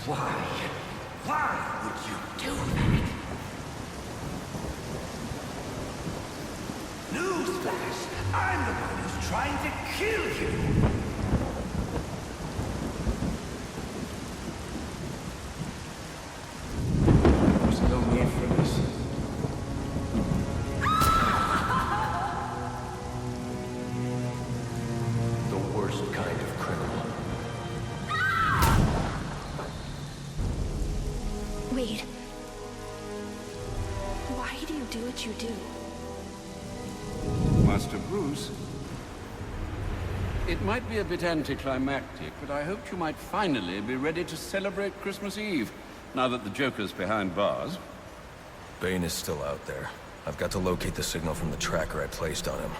Why? Why would you do that? Newsflash! I'm the one who's trying to kill you! There's no need for this. The worst kind of criminal. Wait. Why do you do what you do? Master Bruce, it might be a bit anticlimactic, but I hoped you might finally be ready to celebrate Christmas Eve, now that the Joker's behind bars. Bane is still out there. I've got to locate the signal from the tracker I placed on him.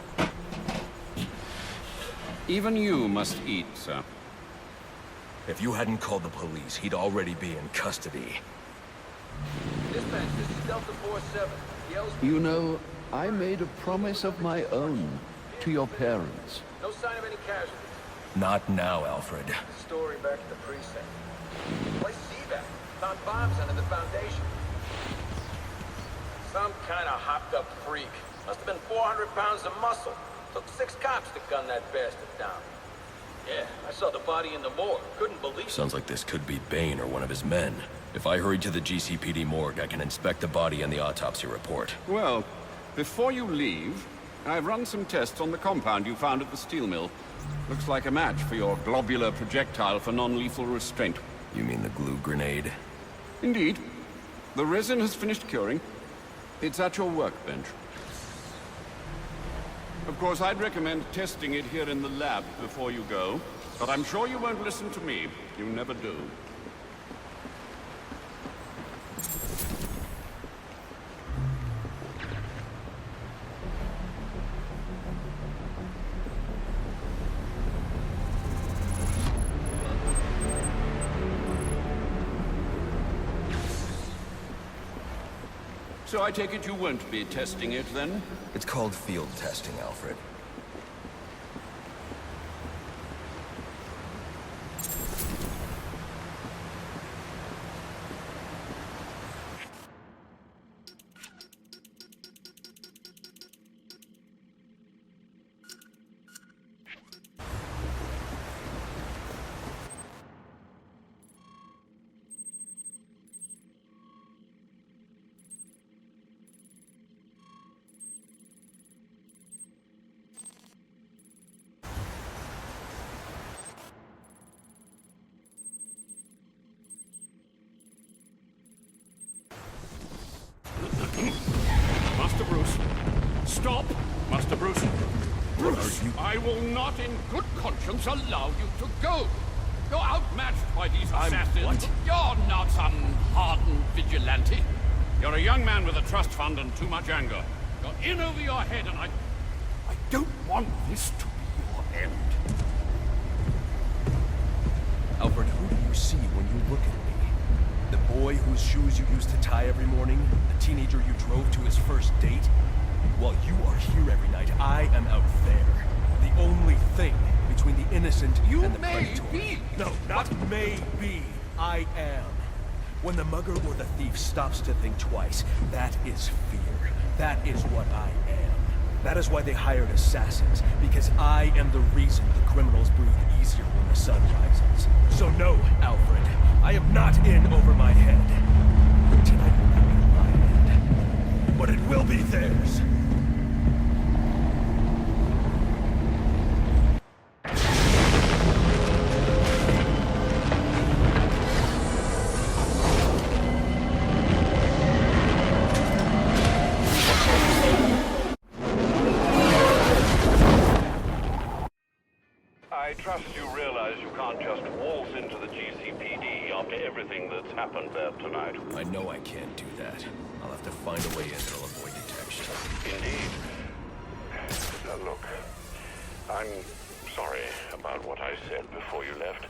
Even you must eat, sir. If you hadn't called the police, he'd already be in custody. Dispatch, this is Delta 47. Yells. You know, I made a promise of my own to your parents. No sign of any casualties. Not now, Alfred. Story back at the precinct. Place CVAC. Found bombs under the foundation. Some kind of hopped-up freak. Must have been 400 pounds of muscle. Took 6 cops to gun that bastard down. Yeah, I saw the body in the morgue. Couldn't believe it. Sounds like this could be Bane or one of his men. If I hurry to the GCPD morgue, I can inspect the body and the autopsy report. Well, before you leave, I've run some tests on the compound you found at the steel mill. Looks like a match for your globular projectile for non-lethal restraint. You mean the glue grenade? Indeed. The resin has finished curing. It's at your workbench. Of course, I'd recommend testing it here in the lab before you go, but I'm sure you won't listen to me. You never do. So I take it you won't be testing it, then? It's called field testing, Alfred. Master Bruce. Stop! Master Bruce. Bruce, I will not in good conscience allow you to go. You're outmatched by these assassins. What? You're not some hardened vigilante. You're a young man with a trust fund and too much anger. You're in over your head, and I don't want this to be your end. Alfred, who do you see when you look at me? The boy whose shoes you used to tie every morning? The teenager you drove to his first date? While you are here every night, I am out there. The only thing between the innocent and the predator. Be. No, not may be. I am. When the mugger or the thief stops to think twice, that is fear. That is what I am. That is why they hired assassins, because I am the reason the criminals breathe easier when the sun rises. So no, Alfred, I am not in over my head. Tonight will not be my end, but it will be theirs. I trust you realize you can't just waltz into the GCPD after everything that's happened there tonight. I know I can't do that. I'll have to find a way in that'll avoid detection. Indeed. Look, I'm sorry about what I said before you left.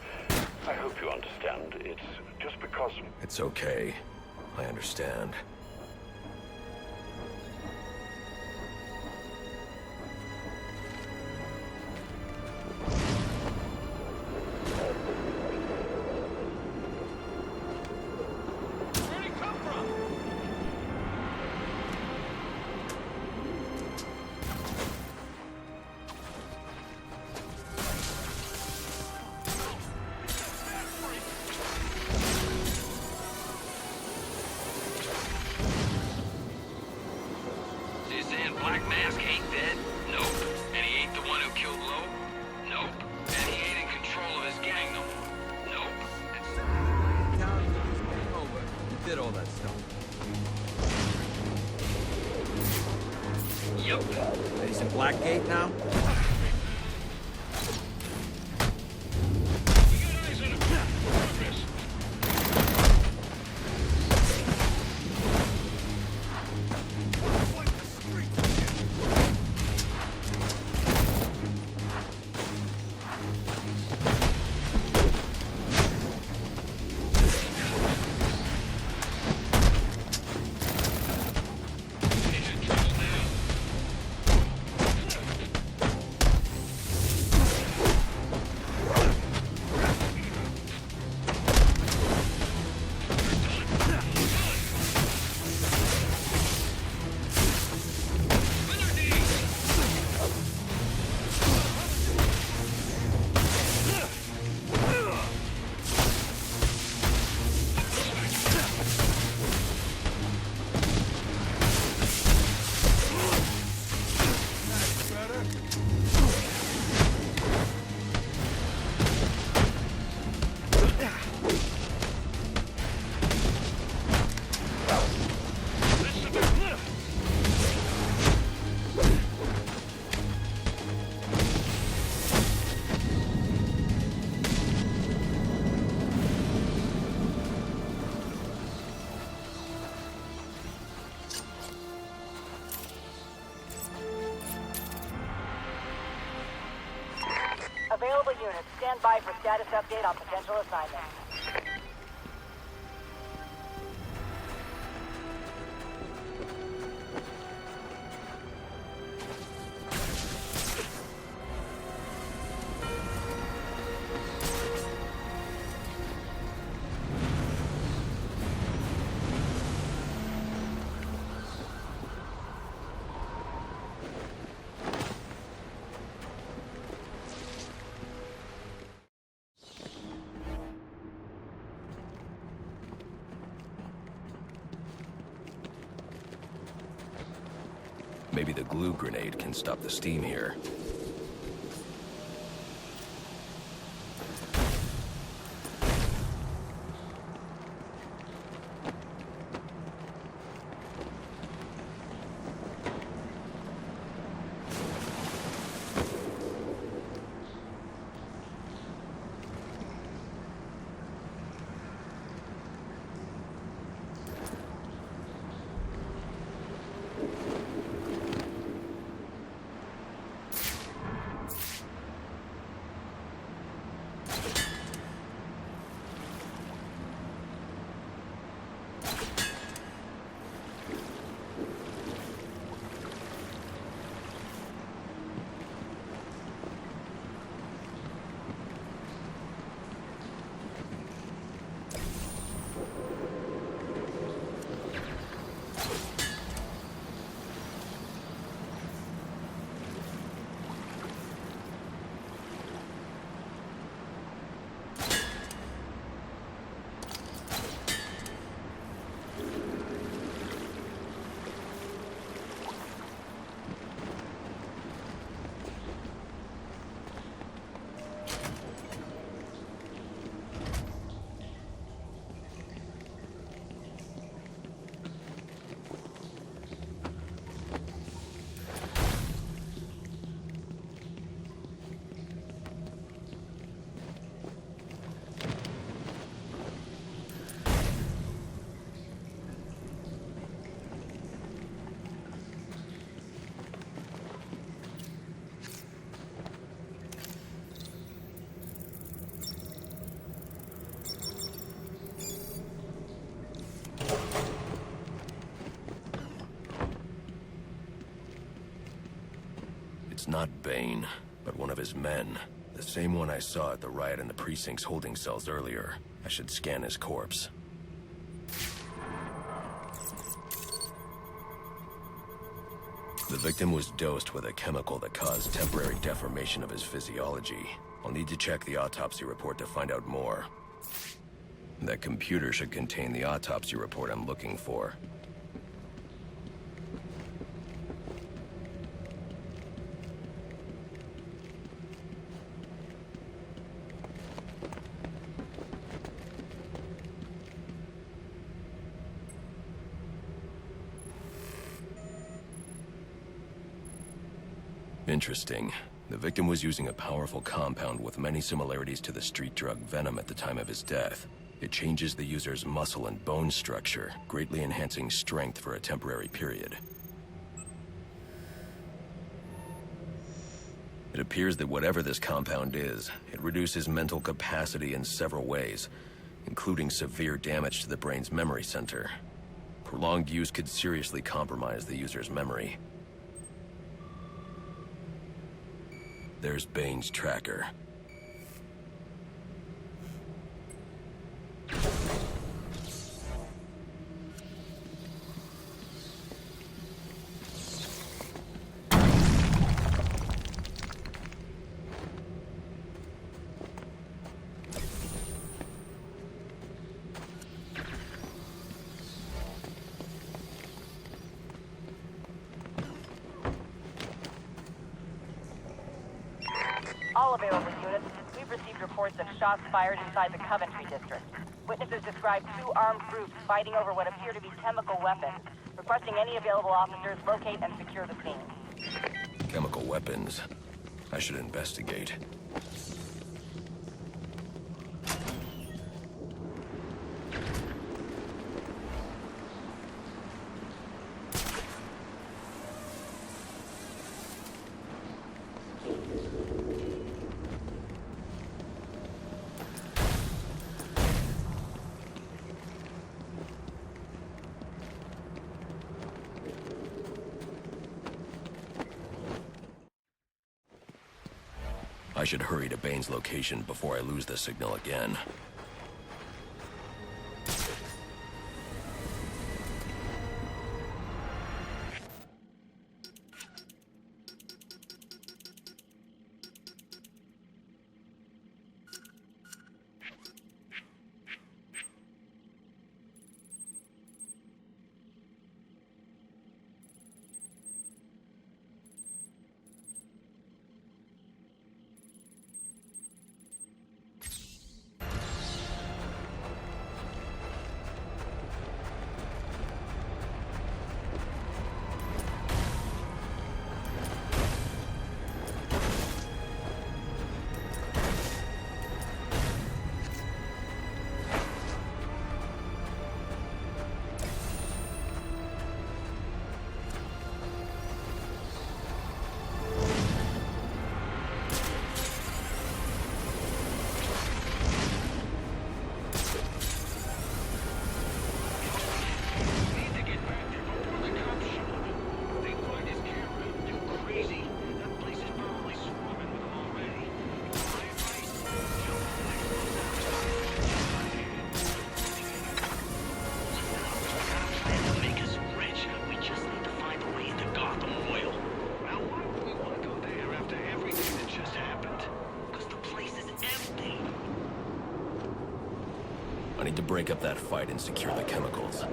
I hope you understand. It's just because... It's okay. I understand. He's in Blackgate now? Available units, stand by for status update on potential assignments. Maybe the glue grenade can stop the steam here. It's not Bane, but one of his men. The same one I saw at the riot in the precinct's holding cells earlier. I should scan his corpse. The victim was dosed with a chemical that caused temporary deformation of his physiology. I'll need to check the autopsy report to find out more. That computer should contain the autopsy report I'm looking for. Interesting. The victim was using a powerful compound with many similarities to the street drug Venom at the time of his death. It changes the user's muscle and bone structure, greatly enhancing strength for a temporary period. It appears that whatever this compound is, it reduces mental capacity in several ways, including severe damage to the brain's memory center. Prolonged use could seriously compromise the user's memory. There's Bane's tracker. All available units, we've received reports of shots fired inside the Coventry district. Witnesses describe two armed groups fighting over what appear to be chemical weapons. Requesting any available officers locate and secure the scene. Chemical weapons. I should investigate. I should hurry to Bane's location before I lose the signal again. I need to break up that fight and secure the chemicals.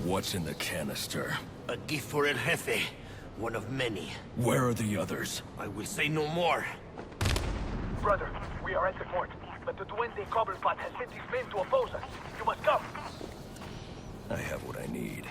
What's in the canister? A gift for El Jefe. One of many. Where are the others? I will say no more. Brother, we are at the fort, but the Duende Cobblepot has sent his men to oppose us. You must come. I have what I need.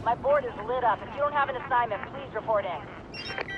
My board is lit up. If you don't have an assignment, please report in.